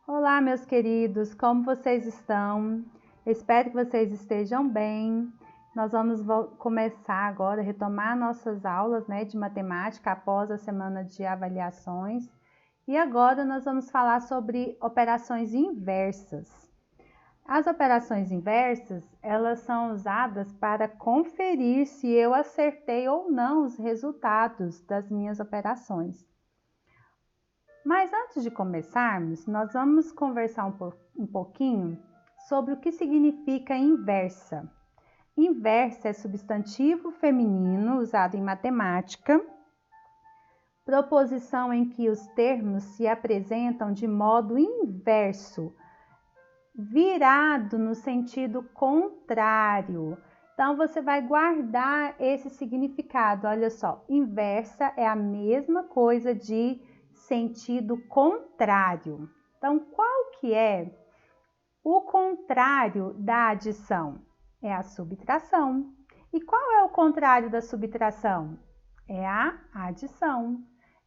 Olá, meus queridos, como vocês estão? Espero que vocês estejam bem. Nós vamos começar agora a retomar nossas aulas, de matemática após a semana de avaliações. E agora nós vamos falar sobre operações inversas. As operações inversas, elas são usadas para conferir se eu acertei ou não os resultados das minhas operações. Mas antes de começarmos, nós vamos conversar um pouquinho sobre o que significa inversa. Inversa é substantivo feminino usado em matemática, proposição em que os termos se apresentam de modo inverso, virado no sentido contrário. Então, você vai guardar esse significado. Olha só, inversa é a mesma coisa de sentido contrário. Então, qual que é o contrário da adição? É a subtração. E qual é o contrário da subtração? É a adição.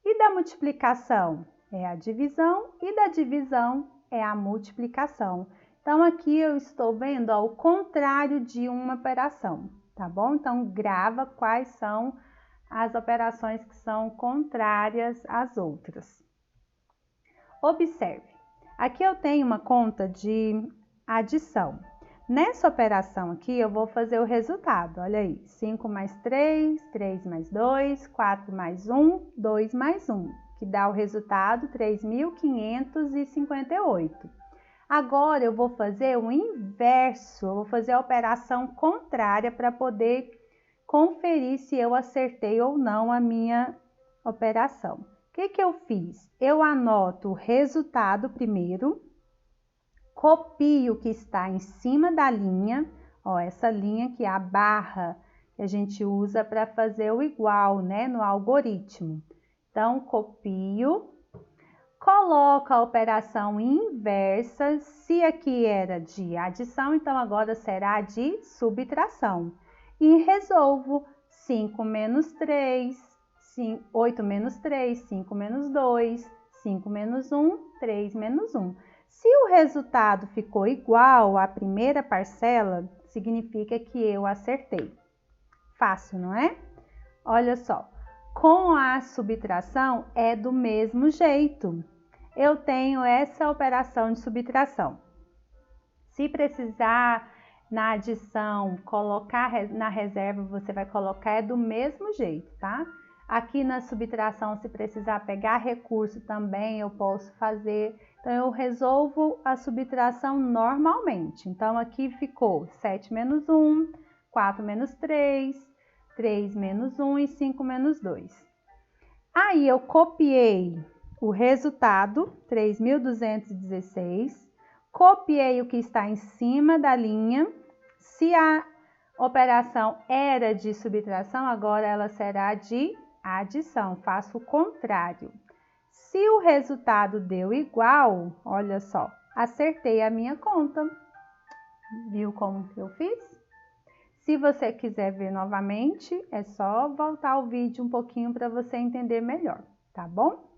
E da multiplicação? É a divisão. E da divisão é a multiplicação. Então, aqui eu estou vendo o contrário de uma operação, tá bom? Então, grava quais são as operações que são contrárias às outras. Observe, aqui eu tenho uma conta de adição. Nessa operação aqui, eu vou fazer o resultado. Olha aí, 5 mais 3, 3 mais 2, 4 mais 1, 2 mais 1, que dá o resultado 3.558. Agora, eu vou fazer o inverso, eu vou fazer a operação contrária para poder conferir se eu acertei ou não a minha operação. O que eu fiz? Eu anoto o resultado primeiro, copio o que está em cima da linha, essa linha que é a barra que a gente usa para fazer o igual, no algoritmo. Então, copio, coloco a operação inversa, se aqui era de adição, então agora será de subtração. E resolvo 5 menos 3, 8 menos 3, 5 menos 2, 5 menos 1, 3 menos 1. Se o resultado ficou igual à primeira parcela, significa que eu acertei. Fácil, não é? Olha só, com a subtração é do mesmo jeito. Eu tenho essa operação de subtração. Se precisar na adição, colocar na reserva, você vai colocar do mesmo jeito, tá? Aqui na subtração, se precisar pegar recurso também, eu posso fazer. Então, eu resolvo a subtração normalmente. Então, aqui ficou 7 menos 1, 4 menos 3, 3 menos 1 e 5 menos 2. Aí, eu copiei o resultado, 3.216. Copiei o que está em cima da linha. Se a operação era de subtração, agora ela será de adição. Faço o contrário. Se o resultado deu igual, olha só, acertei a minha conta. Viu como que eu fiz? Se você quiser ver novamente, é só voltar o vídeo um pouquinho para você entender melhor, tá bom?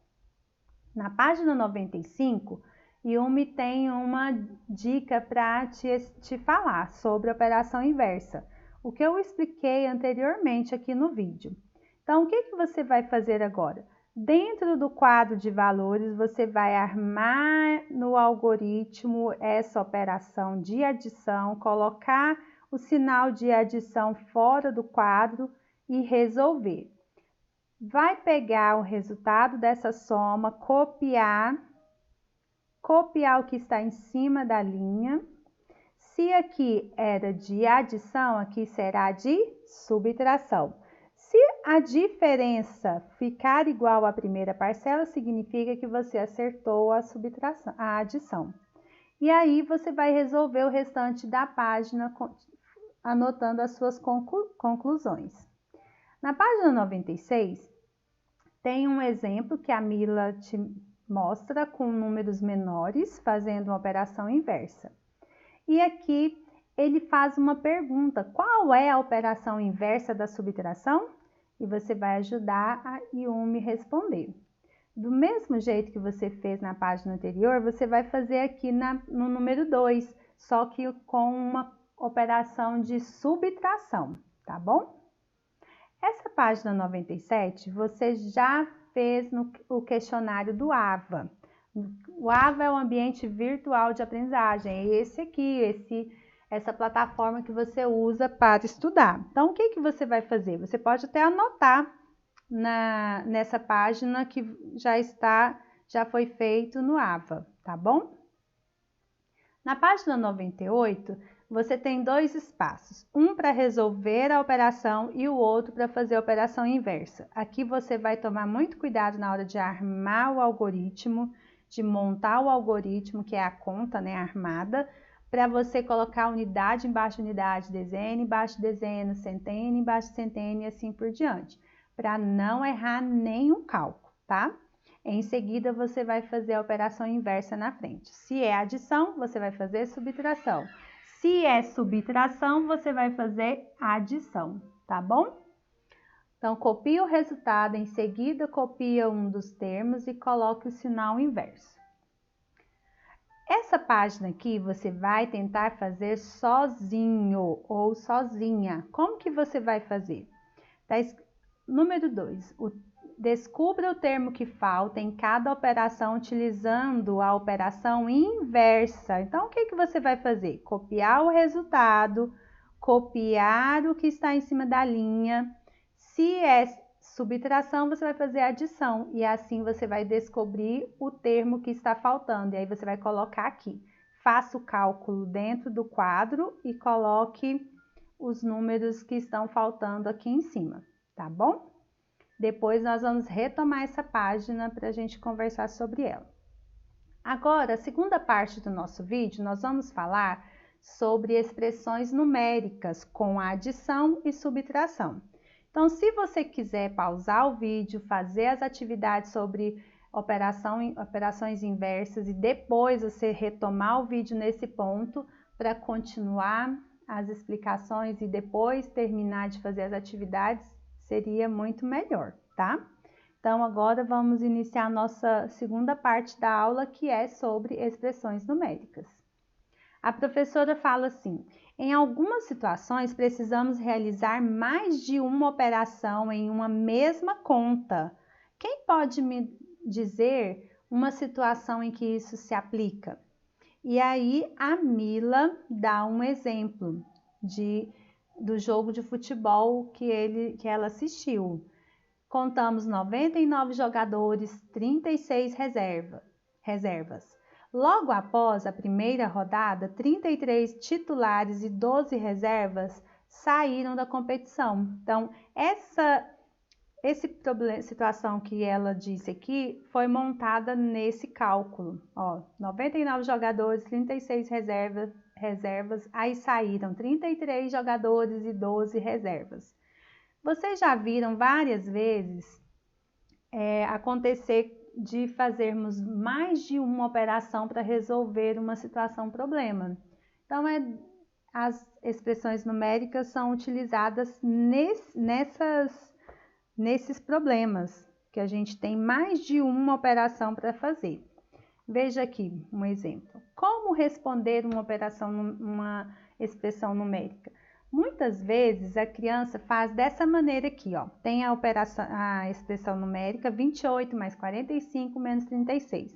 Na página 95, Yumi tem uma dica para te falar sobre a operação inversa, o que eu expliquei anteriormente aqui no vídeo. Então, o que você vai fazer agora? Dentro do quadro de valores, você vai armar no algoritmo essa operação de adição, colocar o sinal de adição fora do quadro e resolver. Vai pegar o resultado dessa soma, copiar o que está em cima da linha. Se aqui era de adição, aqui será de subtração. Se a diferença ficar igual à primeira parcela, significa que você acertou a subtração, a adição. E aí você vai resolver o restante da página anotando as suas conclusões. Na página 96, tem um exemplo que a Mila te mostra com números menores, fazendo uma operação inversa. E aqui ele faz uma pergunta: qual é a operação inversa da subtração? E você vai ajudar a Yumi responder. Do mesmo jeito que você fez na página anterior, você vai fazer aqui no número 2, só que com uma operação de subtração, tá bom? Essa página 97, você já fez o questionário do AVA. O AVA é o ambiente virtual de aprendizagem, é esse aqui, essa plataforma que você usa para estudar. Então, o que que você vai fazer? Você pode até anotar nessa página que já foi feito no AVA, tá bom? Na página 98, você tem 2 espaços, um para resolver a operação e o outro para fazer a operação inversa. Aqui você vai tomar muito cuidado na hora de armar o algoritmo, de montar o algoritmo, que é a conta, né, armada, para você colocar unidade embaixo de unidade, dezena embaixo de dezena, centena embaixo de centena e assim por diante, para não errar nenhum cálculo, tá? Em seguida, você vai fazer a operação inversa na frente. Se é adição, você vai fazer subtração. Se é subtração, você vai fazer adição, tá bom? Então, copia o resultado, em seguida copia um dos termos e coloque o sinal inverso. Essa página aqui você vai tentar fazer sozinho ou sozinha. Como que você vai fazer? Número 2, descubra o termo que falta em cada operação utilizando a operação inversa. Então, o que que você vai fazer? Copiar o resultado, copiar o que está em cima da linha. Se é subtração, você vai fazer adição e assim você vai descobrir o termo que está faltando. E aí você vai colocar aqui. Faça o cálculo dentro do quadro e coloque os números que estão faltando aqui em cima, tá bom? Depois nós vamos retomar essa página para a gente conversar sobre ela. Agora, a segunda parte do nosso vídeo, nós vamos falar sobre expressões numéricas com adição e subtração. Então, se você quiser pausar o vídeo, fazer as atividades sobre operações inversas e depois você retomar o vídeo nesse ponto para continuar as explicações e depois terminar de fazer as atividades, seria muito melhor, tá? Então, agora vamos iniciar a nossa segunda parte da aula, que é sobre expressões numéricas. A professora fala assim: em algumas situações, precisamos realizar mais de uma operação em uma mesma conta. Quem pode me dizer uma situação em que isso se aplica? E aí, a Mila dá um exemplo do jogo de futebol que ela assistiu. Contamos 99 jogadores, 36 reservas. Logo após a primeira rodada, 33 titulares e 12 reservas saíram da competição. Então, essa situação que ela disse aqui foi montada nesse cálculo. Ó, 99 jogadores, 36 reservas, aí saíram 33 jogadores e 12 reservas. Vocês já viram várias vezes acontecer de fazermos mais de uma operação para resolver uma situação, problema. Então, as expressões numéricas são utilizadas nesses problemas, que a gente tem mais de uma operação para fazer. Veja aqui um exemplo. Como responder uma expressão numérica? Muitas vezes a criança faz dessa maneira aqui, ó. Tem a expressão numérica 28 mais 45 menos 36.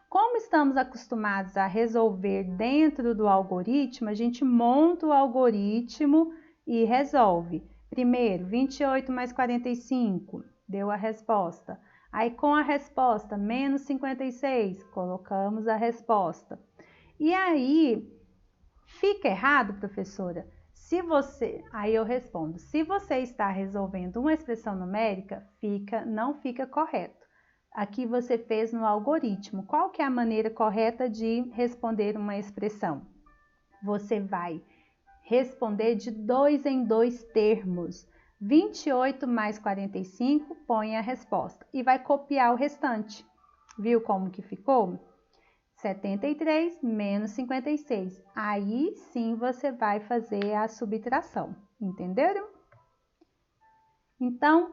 Como estamos acostumados a resolver dentro do algoritmo, a gente monta o algoritmo e resolve. Primeiro, 28 mais 45, deu a resposta. Aí, com a resposta, menos 56, colocamos a resposta. E aí, fica errado, professora? Aí eu respondo, se você está resolvendo uma expressão numérica, não fica correto. Aqui você fez no algoritmo. Qual que é a maneira correta de responder uma expressão? Você vai responder de 2 em 2 termos. 28 mais 45, põe a resposta. E vai copiar o restante. Viu como que ficou? 73 menos 56. Aí sim você vai fazer a subtração. Entenderam? Então,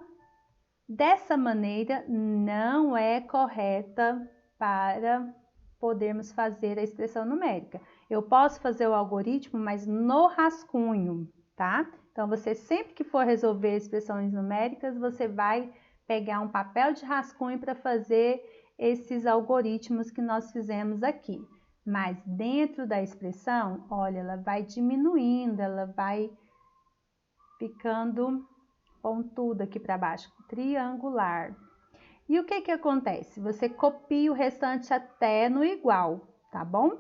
Dessa maneira, não é correta para podermos fazer a expressão numérica. Eu posso fazer o algoritmo, mas no rascunho, tá? Então, você sempre que for resolver expressões numéricas, você vai pegar um papel de rascunho para fazer esses algoritmos que nós fizemos aqui. Mas dentro da expressão, olha, ela vai diminuindo, ela vai ficando pontuda aqui para baixo, triangular. E o que acontece? Você copia o restante até no igual, tá bom?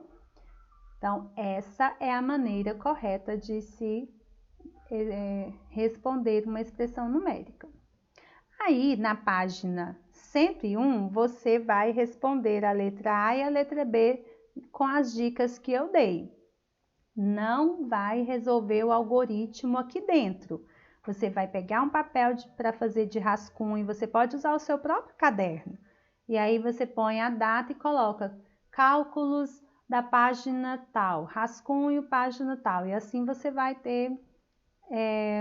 Então, essa é a maneira correta de se responder uma expressão numérica. Aí, na página 101, você vai responder a letra A e a letra B com as dicas que eu dei. Não vai resolver o algoritmo aqui dentro. Você vai pegar um papel para fazer de rascunho, você pode usar o seu próprio caderno. E aí você põe a data e coloca cálculos da página tal, rascunho, página tal. E assim você vai ter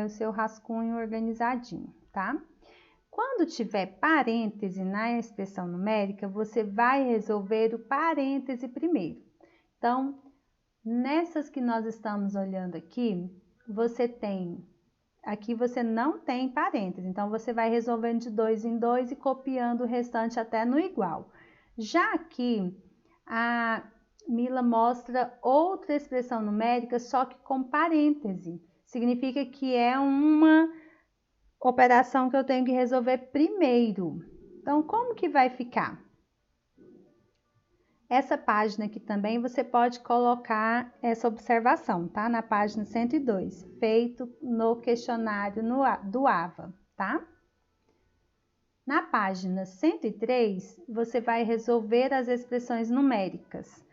o seu rascunho organizadinho, tá? Quando tiver parêntese na expressão numérica, você vai resolver o parêntese primeiro. Então, nessas que nós estamos olhando aqui, aqui você não tem parênteses, então você vai resolvendo de 2 em 2 e copiando o restante até no igual. Já aqui, a Mila mostra outra expressão numérica, só que com parêntese. Significa que é uma operação que eu tenho que resolver primeiro. Então, como que vai ficar? Essa página aqui também você pode colocar essa observação, tá? Na página 102, feito no questionário do AVA, tá? Na página 103, você vai resolver as expressões numéricas.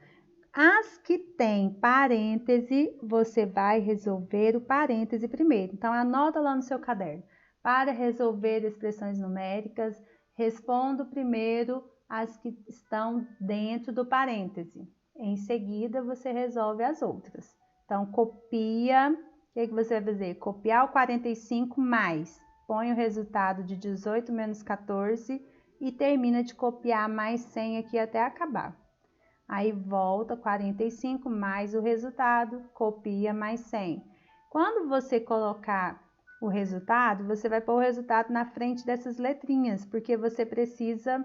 As que têm parêntese, você vai resolver o parêntese primeiro. Então, anota lá no seu caderno. Para resolver expressões numéricas, respondo primeiro as que estão dentro do parêntese. Em seguida, você resolve as outras. Então, copia. O que você vai fazer? Copiar o 45 mais. Põe o resultado de 18 menos 14 e termina de copiar mais 100 aqui até acabar. Aí, volta 45 mais o resultado, copia mais 100. Quando você colocar o resultado, você vai pôr o resultado na frente dessas letrinhas, porque você precisa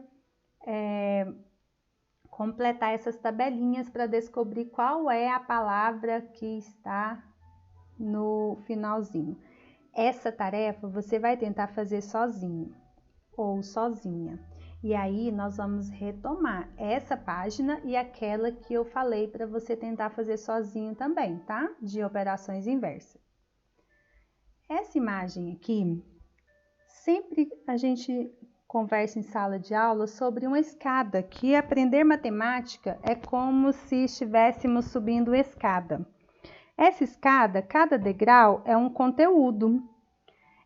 completar essas tabelinhas para descobrir qual é a palavra que está no finalzinho. Essa tarefa você vai tentar fazer sozinho ou sozinha. E aí nós vamos retomar essa página e aquela que eu falei para você tentar fazer sozinho também, tá? De operações inversas. Essa imagem aqui, sempre a gente conversa em sala de aula sobre uma escada, que aprender matemática é como se estivéssemos subindo escada. Essa escada, cada degrau é um conteúdo.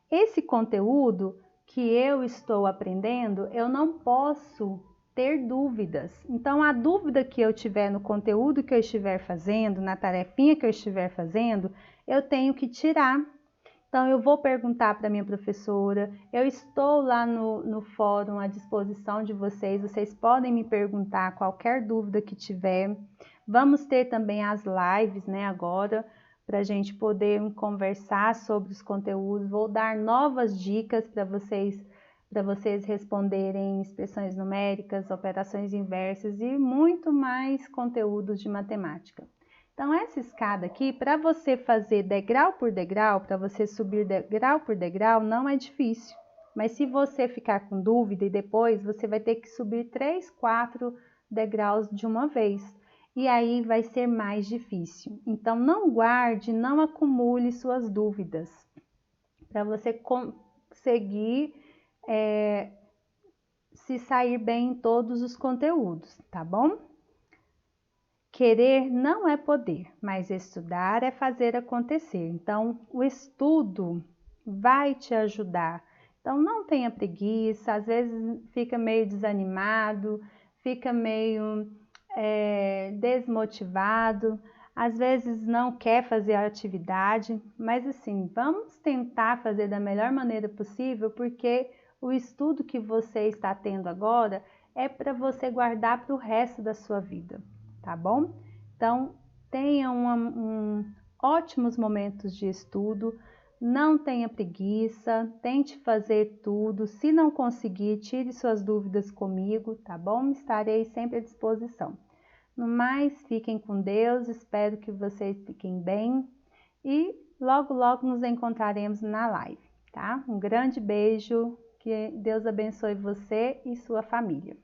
Esse conteúdo que eu estou aprendendo, eu não posso ter dúvidas. Então, a dúvida que eu tiver no conteúdo que eu estiver fazendo, na tarefinha que eu estiver fazendo, eu tenho que tirar. Então, eu vou perguntar para minha professora, eu estou lá no fórum à disposição de vocês, vocês podem me perguntar qualquer dúvida que tiver. Vamos ter também as lives, né, agora, para a gente poder conversar sobre os conteúdos. Vou dar novas dicas para vocês responderem expressões numéricas, operações inversas e muito mais conteúdos de matemática. Então, essa escada aqui, para você fazer degrau por degrau, para você subir degrau por degrau, não é difícil. Mas se você ficar com dúvida e depois, você vai ter que subir 3, 4 degraus de uma vez. E aí vai ser mais difícil. Então, não guarde, não acumule suas dúvidas. Para você conseguir se sair bem em todos os conteúdos, tá bom? Querer não é poder, mas estudar é fazer acontecer. Então, o estudo vai te ajudar. Então, não tenha preguiça, às vezes fica meio desanimado, fica meio desmotivado, às vezes não quer fazer a atividade, mas assim, vamos tentar fazer da melhor maneira possível, porque o estudo que você está tendo agora é para você guardar para o resto da sua vida, tá bom? Então, tenha ótimos momentos de estudo, não tenha preguiça, tente fazer tudo. Se não conseguir, tire suas dúvidas comigo, tá bom? Estarei sempre à disposição. No mais, fiquem com Deus, espero que vocês fiquem bem e logo, logo nos encontraremos na live, tá? Um grande beijo, que Deus abençoe você e sua família.